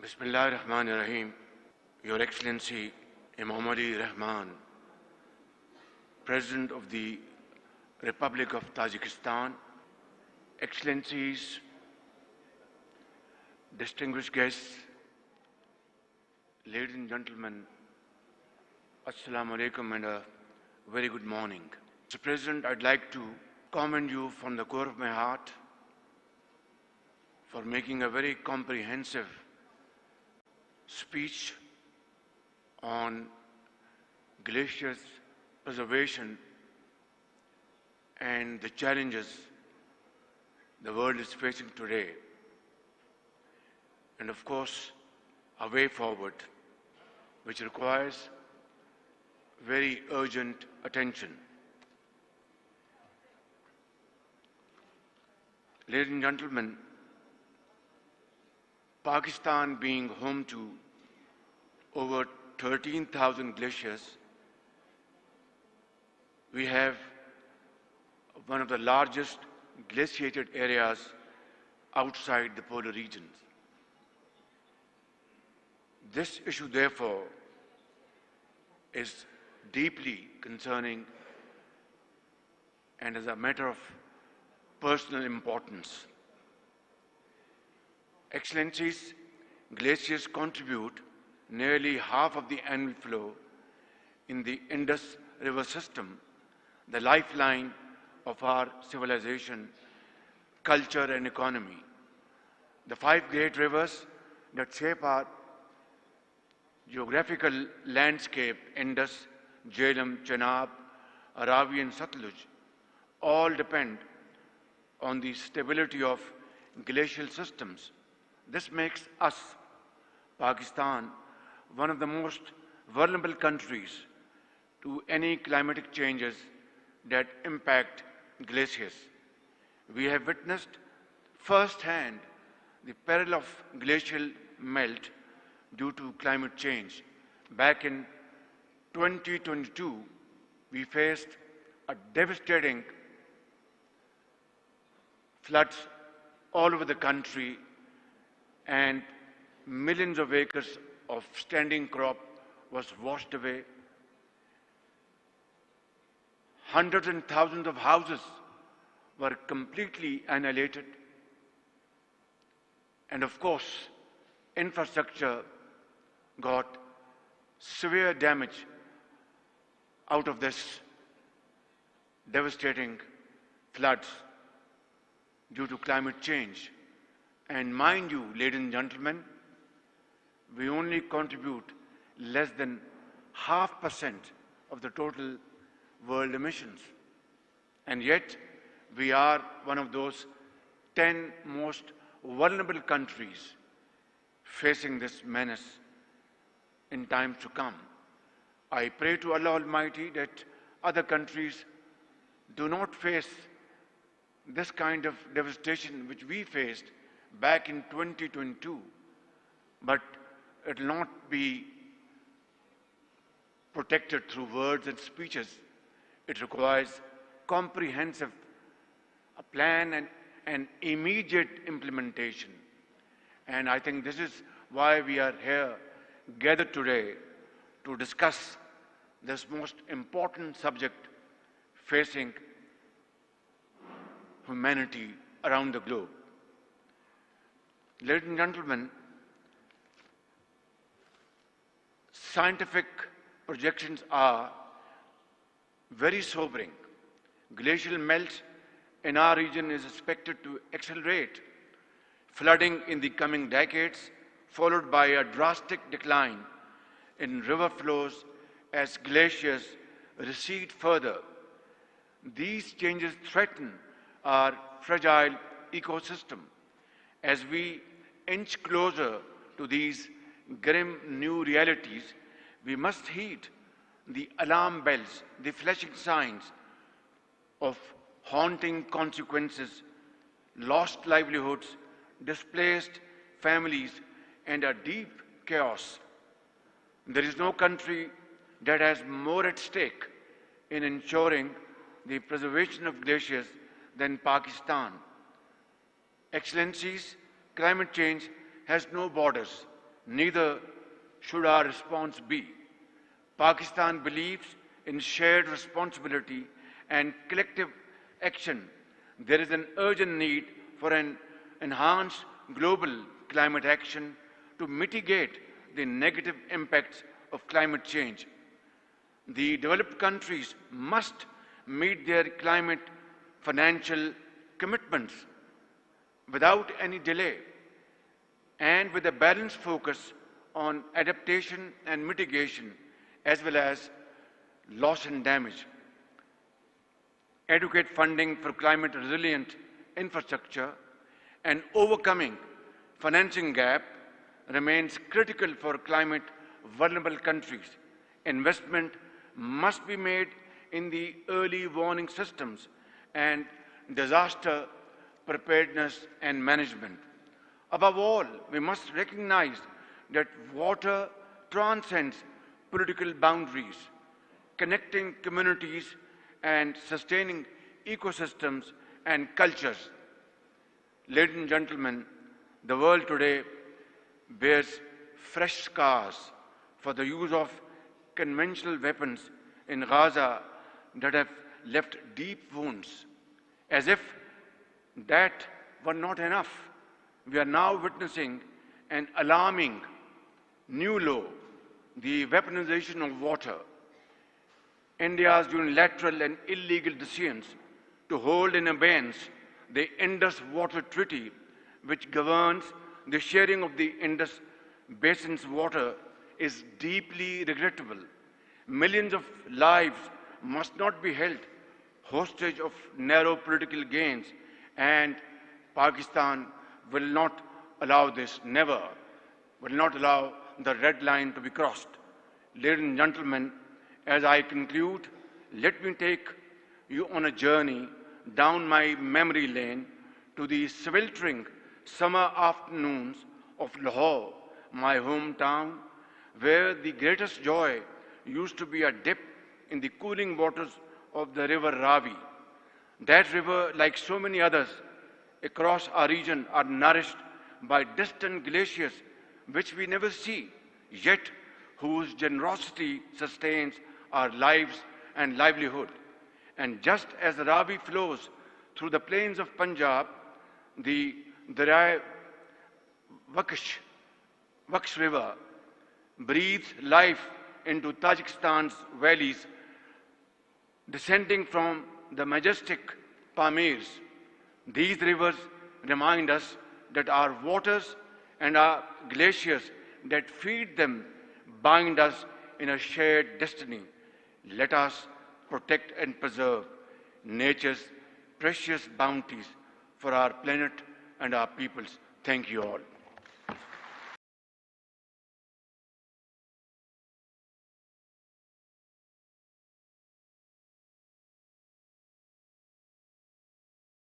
Bismillah ar-Rahman ar-Rahim. Your Excellency Imam Ali Rahman, President of the Republic of Tajikistan, Excellencies, distinguished guests, ladies and gentlemen, Assalamu alaikum and a very good morning. Mr. President, I'd like to commend you from the core of my heart for making a very comprehensive speech on glaciers preservation and the challenges the world is facing today, and of course a way forward which requires very urgent attention. Ladies and gentlemen, Pakistan being home to over 13,000 glaciers, we have one of the largest glaciated areas outside the polar regions. This issue, therefore, is deeply concerning and is a matter of personal importance. Excellencies, glaciers contribute nearly half of the annual flow in the Indus River system, the lifeline of our civilization, culture and economy. The 5 great rivers that shape our geographical landscape, Indus, Jhelum, Chenab, Aravi and Satluj, all depend on the stability of glacial systems. This makes us, Pakistan, one of the most vulnerable countries to any climatic changes that impact glaciers. We have witnessed firsthand the peril of glacial melt due to climate change. Back in 2022, we faced a devastating floods all over the country, and millions of acres of standing crop was washed away. Hundreds and thousands of houses were completely annihilated. And of course, infrastructure got severe damage out of this devastating floods due to climate change. And mind you, ladies and gentlemen, we only contribute less than 0.5% of the total world emissions. And yet, we are one of those 10 most vulnerable countries facing this menace in times to come. I pray to Allah Almighty that other countries do not face this kind of devastation which we faced back in 2022, but it will not be protected through words and speeches. It requires comprehensive plan and immediate implementation. And I think this is why we are here gathered today to discuss this most important subject facing humanity around the globe. Ladies and gentlemen, scientific projections are very sobering. Glacial melt in our region is expected to accelerate. Flooding in the coming decades, followed by a drastic decline in river flows as glaciers recede further. These changes threaten our fragile ecosystem. As we inch closer to these grim new realities, we must heed the alarm bells, the flashing signs of haunting consequences, lost livelihoods, displaced families, and a deep chaos. There is no country that has more at stake in ensuring the preservation of glaciers than Pakistan. Excellencies, climate change has no borders. neither should our response be. Pakistan believes in shared responsibility and collective action. There is an urgent need for an enhanced global climate action to mitigate the negative impacts of climate change. The developed countries must meet their climate financial commitments without any delay and with a balanced focus on adaptation and mitigation as well as loss and damage. Adequate funding for climate resilient infrastructure and overcoming financing gap remains critical for climate vulnerable countries. Investment must be made in the early warning systems and disaster preparedness and management. Above all, we must recognize that water transcends political boundaries, connecting communities and sustaining ecosystems and cultures. Ladies and gentlemen, the world today bears fresh scars for the use of conventional weapons in Gaza that have left deep wounds. As if that were not enough, we are now witnessing an alarming new law, the weaponization of water. India's unilateral and illegal decisions to hold in abeyance the Indus Water Treaty, which governs the sharing of the Indus Basin's water, is deeply regrettable. Millions of lives must not be held hostage of narrow political gains, and Pakistan will not allow this, never, will not allow the red line to be crossed. Ladies and gentlemen, as I conclude, let me take you on a journey down my memory lane to the sweltering summer afternoons of Lahore, my hometown, where the greatest joy used to be a dip in the cooling waters of the river Ravi. That river, like so many others across our region, are nourished by distant glaciers which we never see, yet whose generosity sustains our lives and livelihood. And just as the Ravi flows through the plains of Punjab, the Darya Vaksh River breathes life into Tajikistan's valleys, descending from the majestic Pamirs. These rivers remind us that our waters and our glaciers that feed them bind us in a shared destiny. Let us protect and preserve nature's precious bounties for our planet and our peoples. Thank you all.